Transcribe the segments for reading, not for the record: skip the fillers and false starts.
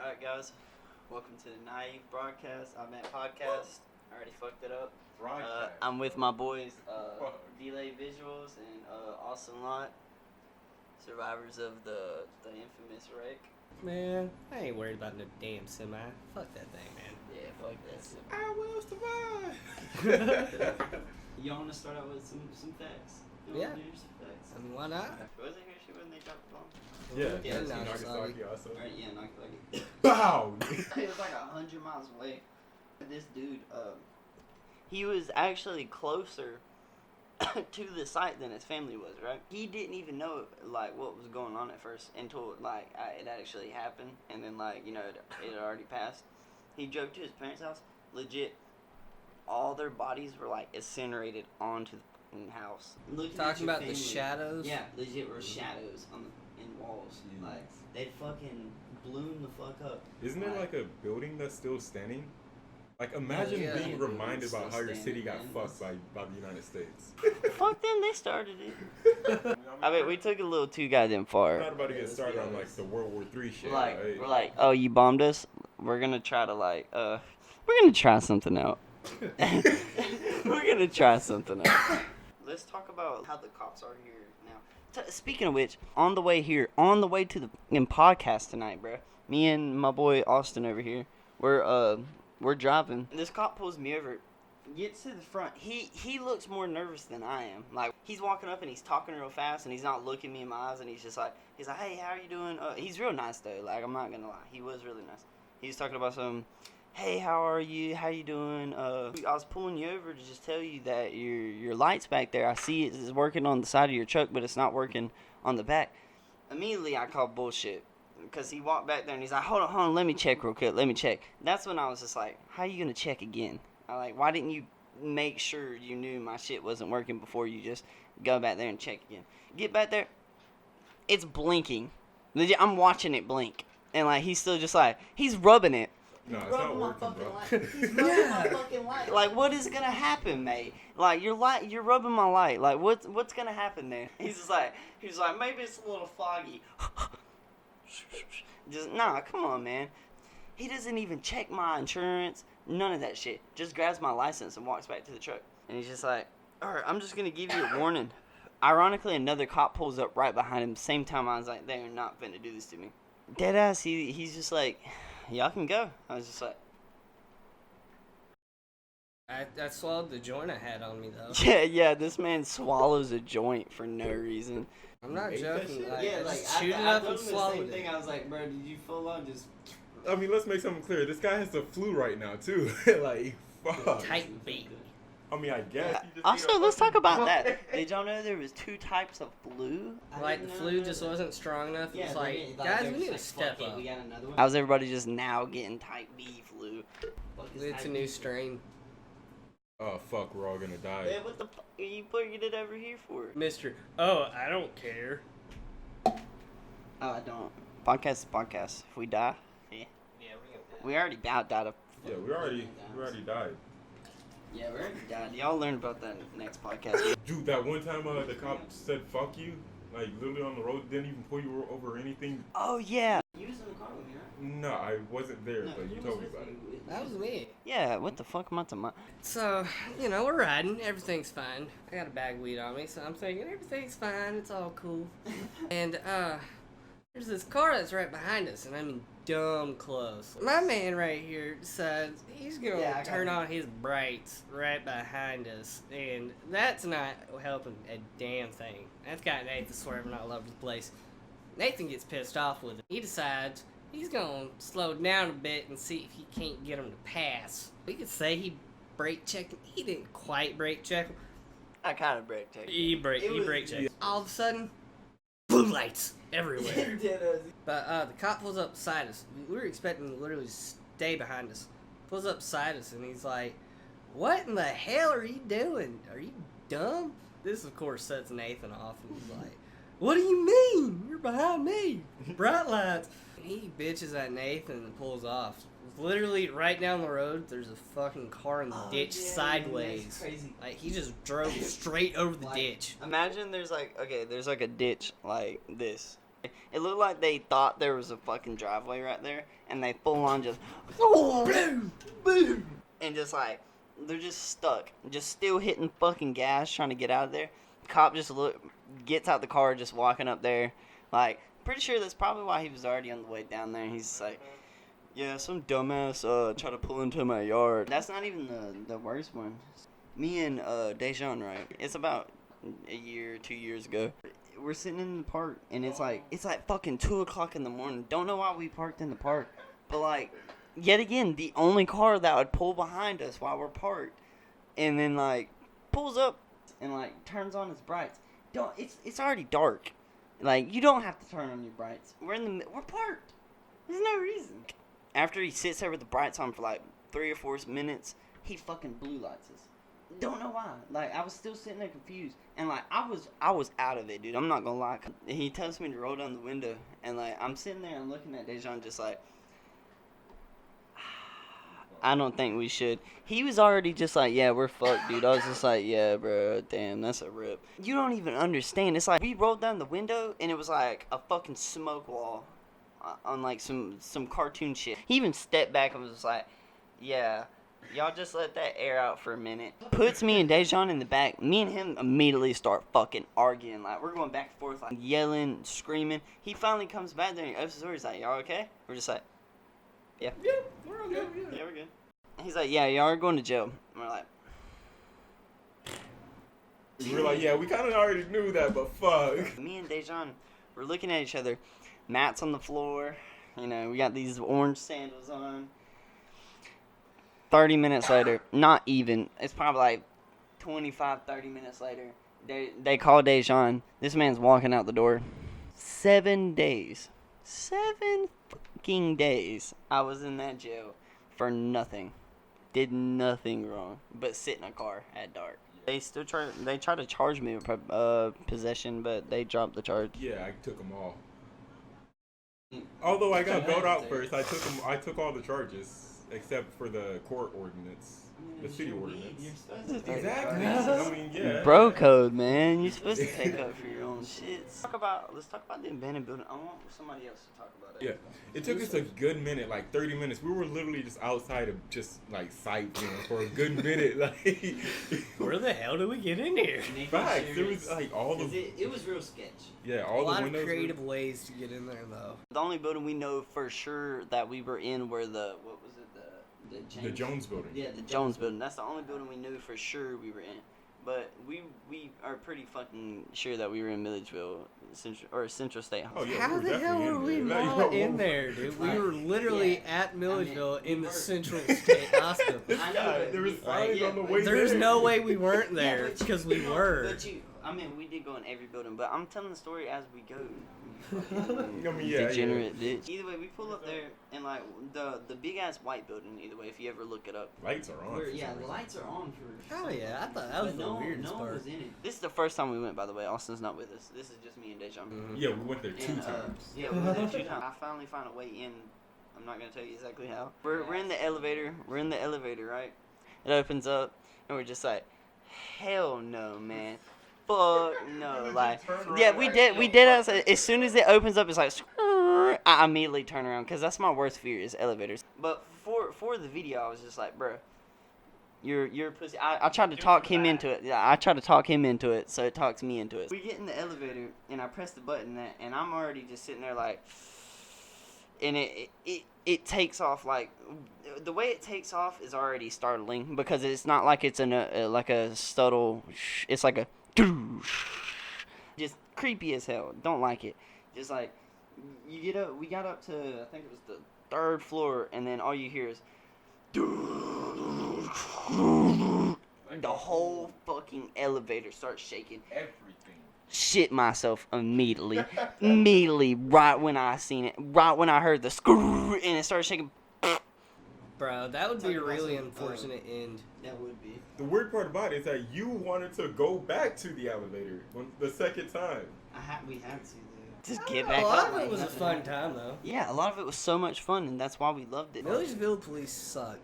Alright guys, welcome to the Naive broadcast. I meant podcast. I already fucked it up. I'm with my boys, DLaayy Visuals and Austin Lot, survivors of the infamous wreck. Man, I ain't worried about no damn semi. Fuck that thing, man. Yeah, fuck that semi. I will survive. You want to start out with some facts? You Yeah. want to do some facts? I mean, why not? Was it Hiroshima when they dropped the bomb? Yeah, no, Nagasaki also. Alright, yeah, Nagasaki. Bow! It was like 100 miles away. This dude, he was actually closer to the site than his family was, right? He didn't even know, like, what was going on at first until, like, it actually happened. And then, like, you know, it had already passed. He drove to his parents' house. Legit, all their bodies were, like, incinerated onto the house. Looking at Talking your about the family- shadows? Yeah, legit were shadows on in walls. Jeez. Like, they fucking blew the fuck up. Isn't there like a building that's still standing? Like, imagine yeah. being reminded Still about how your city standing, got man. fucked by the United States. Fuck them, they started it. I mean, we took a little too goddamn far. We're not about to get started on like the World War III shit. Like, right? we're like, oh, you bombed us? We're gonna try to, like, we're gonna try something out. We're gonna try something out. Let's talk about how the cops are here now. Speaking of which, on the way here, on the way to the podcast tonight, bro, me and my boy Austin over here, we're driving. This cop pulls me over, gets to the front. He looks more nervous than I am. Like, he's walking up and he's talking real fast and he's not looking me in my eyes and he's like, hey, how are you doing? He's real nice though. Like, I'm not gonna lie, he was really nice. He was talking about some, hey, how are you? How you doing? I was pulling you over to just tell you that your light's back there. I see it is working on the side of your truck, but it's not working on the back. Immediately, I called bullshit. Because he walked back there and he's like, hold on, let me check real quick, let me check. That's when I was just like, how are you going to check again? I'm like, why didn't you make sure you knew my shit wasn't working before you just go back there and check again? Get back there, it's blinking. Legit, I'm watching it blink. And like, he's still just like, he's rubbing it. No, it's not working, bro. He's rubbing my fucking light. Like, what is gonna happen, mate? Like, you're rubbing my light. Like, what's gonna happen there? He's like, maybe it's a little foggy. Just, nah, come on, man. He doesn't even check my insurance, none of that shit. Just grabs my license and walks back to the truck. And he's just like, alright, I'm just gonna give you a warning. Ironically, another cop pulls up right behind him. Same time I was like, they are not finna do this to me. Deadass, he's just like, y'all can go. I was just like, I swallowed the joint I had on me, though. yeah, this man swallows a joint for no reason. I'm not You ate that joking. shit? Like, Yeah, I like, just chewed it up and swallowed it. I was like, bro, did you full on just... I mean, let's make something clear. This guy has the flu right now, too. Like, fuck. Tight beat. I mean, I guess. He just Also, ate a let's talk fucking- about that. Did y'all know there was 2 types of flu? Like, the flu just wasn't strong enough. It's like, guys, we need to step up. How's everybody just now getting type B flu? It's a new strain. Oh, fuck, we're all gonna die. Yeah, what the fuck are you bringing it over here for? Mr. Oh, I don't care. Oh, I don't. Podcast is podcast. If we die, yeah. Yeah, we're gonna We already died of... Yeah, we already died. Yeah, we already died. Y'all learn about that in the next podcast. Dude, that one time the cop said fuck you, like literally on the road, didn't even pull you over or anything. Oh, yeah. You was in the car with me, right? No, I wasn't there, but you told me about it. That was me. Yeah, what the fuck am I talking about? So, you know, we're riding. Everything's fine. I got a bag of weed on me, so I'm thinking everything's fine. It's all cool. And, there's this car that's right behind us, and I mean dumb close. My man right here decides he's gonna turn on his brights right behind us, and that's not helping a damn thing. That's got Nathan swerving all over the place. Nathan gets pissed off with it. He decides he's gonna slow down a bit and see if he can't get him to pass. We could say he brake checked him. He didn't quite brake check him. I kind of brake checked. He brake checked. All of a sudden, blue lights everywhere. But the cop pulls up beside us. We were expecting him to literally stay behind us. Pulls up beside us and he's like, what in the hell are you doing? Are you dumb? This, of course, sets Nathan off and he's like, what do you mean? You're behind me. Bright lights. And he bitches at Nathan and pulls off. Literally right down the road, there's a fucking car in the ditch sideways. That's crazy. Like, he just drove straight over the ditch. Imagine there's like a ditch like this, It looked like they thought there was a fucking driveway right there, and they full on just boom, boom, and just like they're just stuck, just still hitting fucking gas trying to get out of there. Cop just gets out the car, just walking up there, like pretty sure that's probably why he was already on the way down there. He's like, yeah, some dumbass tried to pull into my yard. That's not even the worst one. Me and Dejan, right? It's about a year, 2 years ago. We're sitting in the park, and it's like fucking 2 o'clock in the morning. Don't know why we parked in the park, but like, yet again, the only car that would pull behind us while we're parked, and then like pulls up and like turns on his brights. It's already dark. Like, you don't have to turn on your brights. We're parked. There's no reason. After he sits there with the brights on for like 3 or 4 minutes, he fucking blue lights us. Don't know why. Like, I was still sitting there confused, and like I was out of it, dude. I'm not gonna lie. He tells me to roll down the window, and like I'm sitting there and looking at Dejan just like, I don't think we should. He was already just like, yeah, we're fucked, dude. I was just like, yeah, bro, damn, that's a rip. You don't even understand. It's like we rolled down the window, and it was like a fucking smoke wall on like some cartoon shit. He even stepped back and was just like, yeah. Y'all just let that air out for a minute. Puts me and Dejan in the back. Me and him immediately start fucking arguing. Like, we're going back and forth, like, yelling, screaming. He finally comes back there and he opens the door. He's like, y'all okay? We're just like, yeah. Yeah, we're all good. Yeah, we're good. He's like, yeah, y'all are going to jail. And we're like, We were like, yeah, we kind of already knew that, but fuck. me and Dejan, we're looking at each other. Matt's on the floor. You know, we got these orange sandals on. 30 minutes later, not even, it's probably like 25, 30 minutes later, they call Dejan. This man's walking out the door. 7 days. 7 fucking days I was in that jail for nothing. Did nothing wrong but sit in a car at dark. They still try to charge me with possession, but they dropped the charge. Yeah, I took them all. Although I got bailed out first, I took all the charges. Except for the court ordinance, the city ordinance. Exactly. I mean, yeah. Bro code, man. You're supposed to take up for your own shit. Let's talk about the abandoned building. I want somebody else to talk about it. Yeah. It took us a good minute, like 30 minutes. We were literally just outside of just like sightseeing for a good minute. Like, where the hell did we get in here? Facts. There was like all the. It was real sketch. Yeah, all a the lot windows. of creative ways to get in there, though. The only building we know for sure that we were in were the The Jones building. Yeah, the Jones building. That's the only building we knew for sure we were in. But we are pretty fucking sure that we were in Milledgeville, Central State. Oh, yeah, How the hell were we not in there, dude? We were literally at Milledgeville in the Central State Hospital. I know, but there was signs on the way There's there. no way we weren't there but because we were. We did go in every building, but I'm telling the story as we go. I mean, yeah, Degenerate bitch. Either way, we pull up there and like the big ass white building. Either way, if you ever look it up, Lights are on. the lights are on for. Oh yeah, I thought that was the weirdest part. Was in it. This is the first time we went, by the way. Austin's not with us. This is just me and Dejan. Mm-hmm. Yeah, we went there two times. Yeah, we went there 2 times. I finally found a way in. I'm not gonna tell you exactly how. We're in the elevator. We're in the elevator, right? It opens up, and we're just like, hell no, man. Fuck no, like, yeah, we did. As soon as it opens up, it's like, I immediately turn around because that's my worst fear is elevators. But for the video, I was just like, bro, you're a pussy. I tried to talk him into it. Yeah, I tried to talk him into it, so it talks me into it. We get in the elevator, and I press the button, and I'm already just sitting there like, and it takes off like, the way it takes off is already startling because it's not like it's like a subtle. It's like a. Just creepy as hell. Don't like it. Just like you get up. We got up to I think it was the 3rd floor, and then all you hear is the whole fucking elevator starts shaking. Everything. Shit myself immediately. Immediately, right when I seen it, right when I heard the screw, and it started shaking. Bro, that would be a really unfortunate end. That would be. The weird part about it is that you wanted to go back to the elevator the second time. We had to. Just get back A up. lot of it was a fun time, though. Yeah, a lot of it was so much fun, and that's why we loved it. Milledgeville police suck.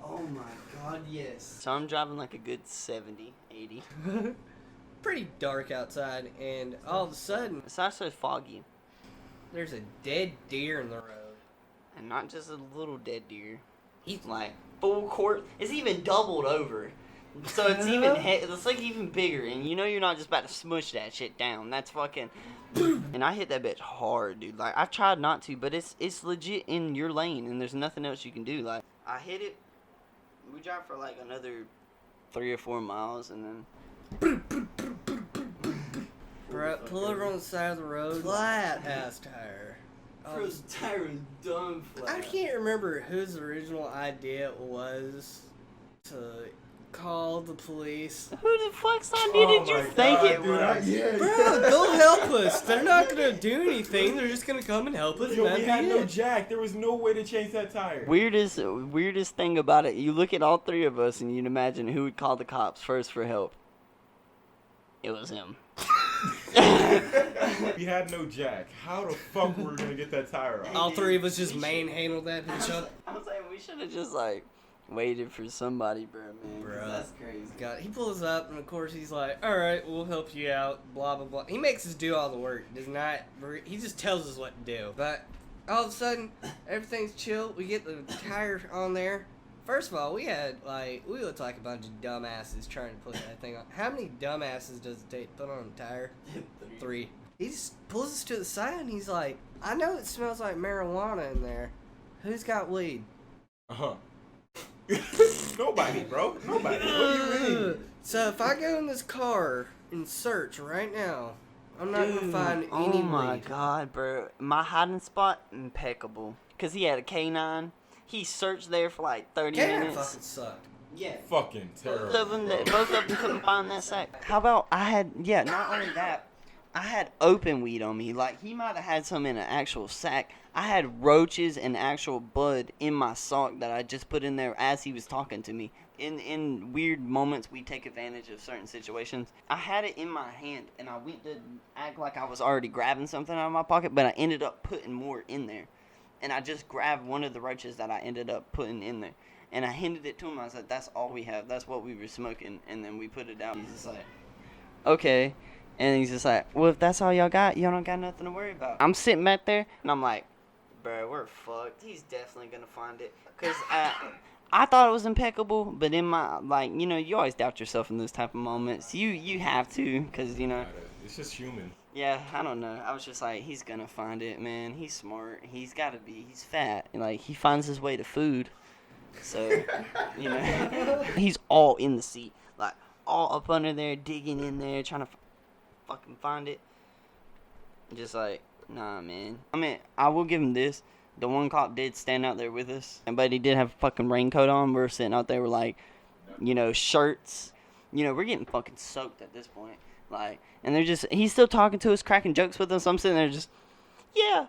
Oh my god, yes. So I'm driving like a good 70, 80. Pretty dark outside, and all of a sudden, It's actually foggy. there's a dead deer in the road. And not just a little dead deer. He's like full court. It's even doubled over. So it's even it's like even bigger, and you know you're not just about to smush that shit down. That's fucking. And I hit that bitch hard, dude. Like I've tried not to, but it's legit in your lane, and there's nothing else you can do. Like I hit it. We drive for like another 3 or 4 miles, and then. Bro, pull over on the side of the road. Flat ass tire. Bro's tire was dumb flat. I can't remember whose original idea it was to call the police. Who the fuck's idea did you think it was? Bro, they'll help us. They're not gonna do anything. They're just gonna come and help us. Yo, we had no jack. There was no way to change that tire. Weirdest thing about it, you look at all 3 of us and you'd imagine who would call the cops first for help. It was him. We had no jack. How the fuck were we gonna get that tire off? All 3 of us just manhandled that bitch up. I'm saying we should have just like waited for somebody, bro, man. Bro. That's crazy. God, he pulls up and of course he's like, "All right, we'll help you out." Blah blah blah. He makes us do all the work. Does not. He just tells us what to do. But all of a sudden, everything's chill. We get the tire on there. First of all, we looked like a bunch of dumbasses trying to put that thing on. How many dumbasses does it take to put on a tire? 3. He just pulls us to the side and he's like, "I know it smells like marijuana in there. Who's got weed?" Nobody, bro. Nobody. What do you mean? So if I go in this car and search right now, I'm not gonna find any Oh my weed. god, bro. My hiding spot, impeccable. Because he had a canine. He searched there for like 30 Canine minutes. fucking sucked. Yeah. Fucking Both terrible. of them couldn't find that sack. How about not only that, I had open weed on me. Like, he might have had some in an actual sack. I had roaches and actual bud in my sock that I just put in there as he was talking to me. In weird moments, we take advantage of certain situations. I had it in my hand, and I went to act like I was already grabbing something out of my pocket, but I ended up putting more in there. And I just grabbed one of the roaches that I ended up putting in there. And I handed it to him. I was like, "That's all we have. That's what we were smoking." And then we put it out. He's just like, "Okay." And he's just like, "Well, if that's all y'all don't got nothing to worry about." I'm sitting back there, and I'm like, "Bro, we're fucked. He's definitely going to find it." Because I thought it was impeccable, but in my, like, you know, you always doubt yourself in those type of moments. You have to, because, you know. It's just human. Yeah, I don't know. I was just like, he's going to find it, man. He's smart. He's got to be. He's fat. And, like, he finds his way to food. So, you know. He's all in the seat. Like, all up under there, digging in there, trying to fucking find it. Just like, nah, man. I mean, I will give him this. The one cop did stand out there with us, but he did have a fucking raincoat on. We're sitting out there with, like, you know, shirts. You know, we're getting fucking soaked at this point. Like, and he's still talking to us, cracking jokes with us. I'm sitting there just, yeah,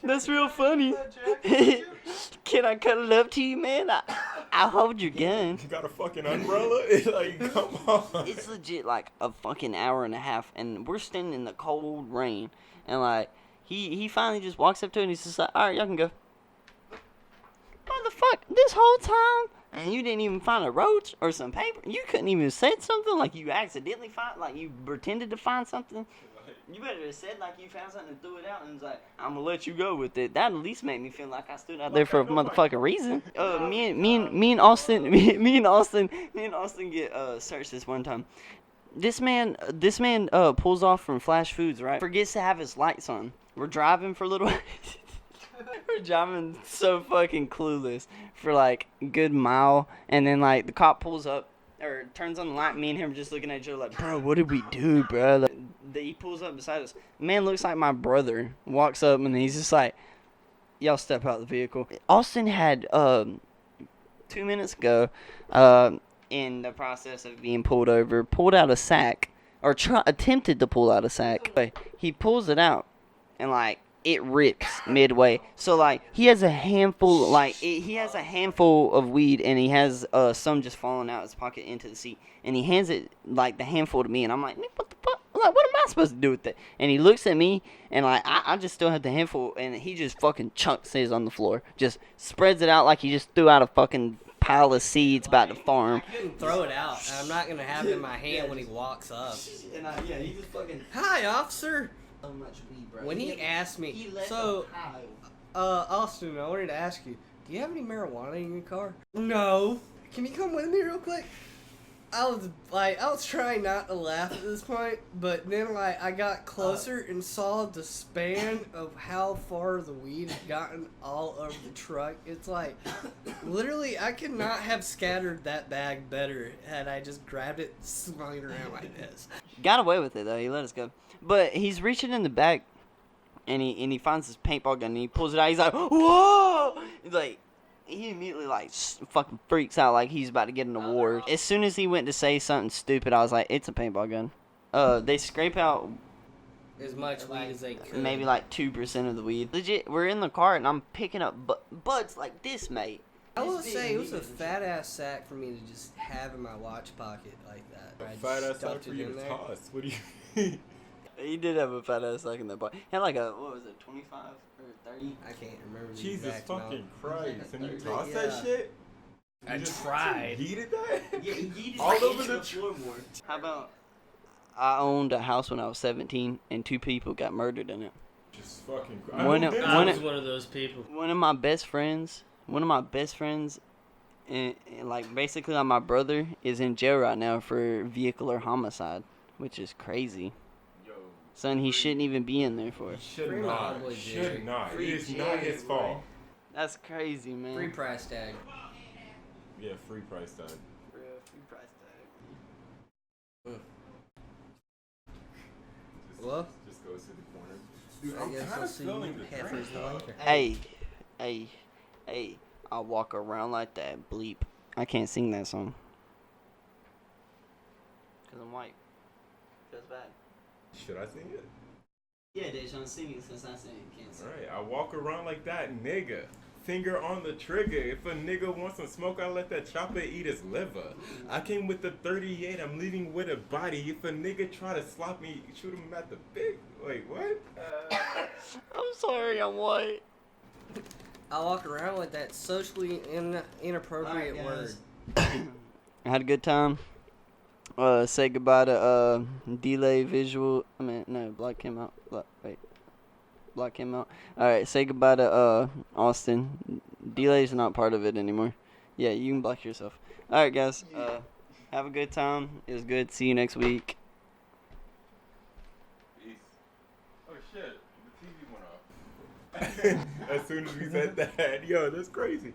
that's real funny. Can I cuddle up to you, man? I'll hold your gun. You got a fucking umbrella? Like, come on. It's legit like a fucking hour and a half, and we're standing in the cold rain, and like, he finally just walks up to it, and he's just like, "All right, y'all can go." Motherfucker, this whole time, and you didn't even find a roach or some paper. You couldn't even said something like you accidentally find, like you pretended to find something. You better have said like you found something and threw it out and was like, "I'm gonna let you go with it." That at least made me feel like I stood out there for a motherfucking reason. Me and Austin get searched this one time. This man pulls off from Flash Foods, right? Forgets to have his lights on. We're driving for a little. We're driving so fucking clueless for like a good mile, and then like the cop pulls up or turns on the light. Me and him are just looking at each other like, "Bro, what did we do, bro?" Like, he pulls up beside us. Man looks like my brother. Walks up and he's just like, "Y'all step out of the vehicle." Austin had 2 minutes ago, in the process of being pulled over, pulled out a sack or attempted to pull out a sack. He pulls it out and like it rips midway. So like he has a handful, of weed, and he has some just falling out of his pocket into the seat, and he hands it like the handful to me, and I'm like, "What the fuck? Like, what am I supposed to do with that?" And he looks at me, and like I just still have the handful, and he just fucking chunks his on the floor, just spreads it out like he just threw out a fucking pile of seeds about to farm. I couldn't throw it out. I'm not gonna have it in my hand when he walks up. And he just fucking. "Hi, officer. So much weed, bro. When he asked me, he let so, them high. Austin, I wanted to ask you, do you have any marijuana in your car? No. Can you come with me real quick? I was trying not to laugh at this point, but then I got closer and saw the span of how far the weed had gotten all over the truck. It's like, literally, I could not have scattered that bag better had I just grabbed it, swung it around like this. Got away with it though. He let us go. But he's reaching in the back, and he finds his paintball gun and he pulls it out. He's like, whoa! He's like. He immediately fucking freaks out like he's about to get an award. As soon as he went to say something stupid, I was like, "It's a paintball gun." They scrape out As much weed as they could. maybe like 2% of the weed. Legit, we're in the car and I'm picking up buds like this, mate. I will say it was a fat ass sack for me to just have in my watch pocket like that. A fat ass sack for you to toss. What do you mean? He did have a fat ass sack in that bar. He had like a, what was it, 25 or 30? I can't remember the Jesus exact fucking amount. Christ. And you Yeah. tossed that shit? I You just tried. Yeeted that? Yeah, he All over the floorboard. How about I owned a house when I was 17 and 2 people got murdered in it. Just fucking One I of- was one of those people. One of my best friends, and like basically like my brother is in jail right now for vehicular homicide, which is crazy. Yo. Son, he shouldn't even be in there for it. Should Free my not. boy Should Jerry. not. Free It is not Jerry, his boy. fault. That's crazy, man. Free price tag. Yeah, free price tag. Free price tag. Well? Just goes to the corner. Dude, I I'm guess kind I'll of see feeling you the halfway drink, through dog. later. Hey, I walk around like that, bleep. I can't sing that song. Cause I'm white. Feels bad. Should I sing it? Yeah, Dejan, sing it since I sing it. Can't sing. Alright, I walk around like that, nigga. Finger on the trigger. If a nigga wants some smoke, I let that chopper eat his liver. I came with the 38, I'm leaving with a body. If a nigga try to slap me, shoot him at the big. Wait, what? I'm sorry, I'm white. I walk around with that socially inappropriate Alright, word. I had a good time. Say goodbye to DLaayy visual. I mean, no, Block came out. Block came out. Alright, say goodbye to Austin. DLaay's not part of it anymore. Yeah, you can block yourself. Alright, guys. Have a good time. It was good. See you next week. Peace. Oh shit, the TV went off. As soon as we said that, yo, that's crazy.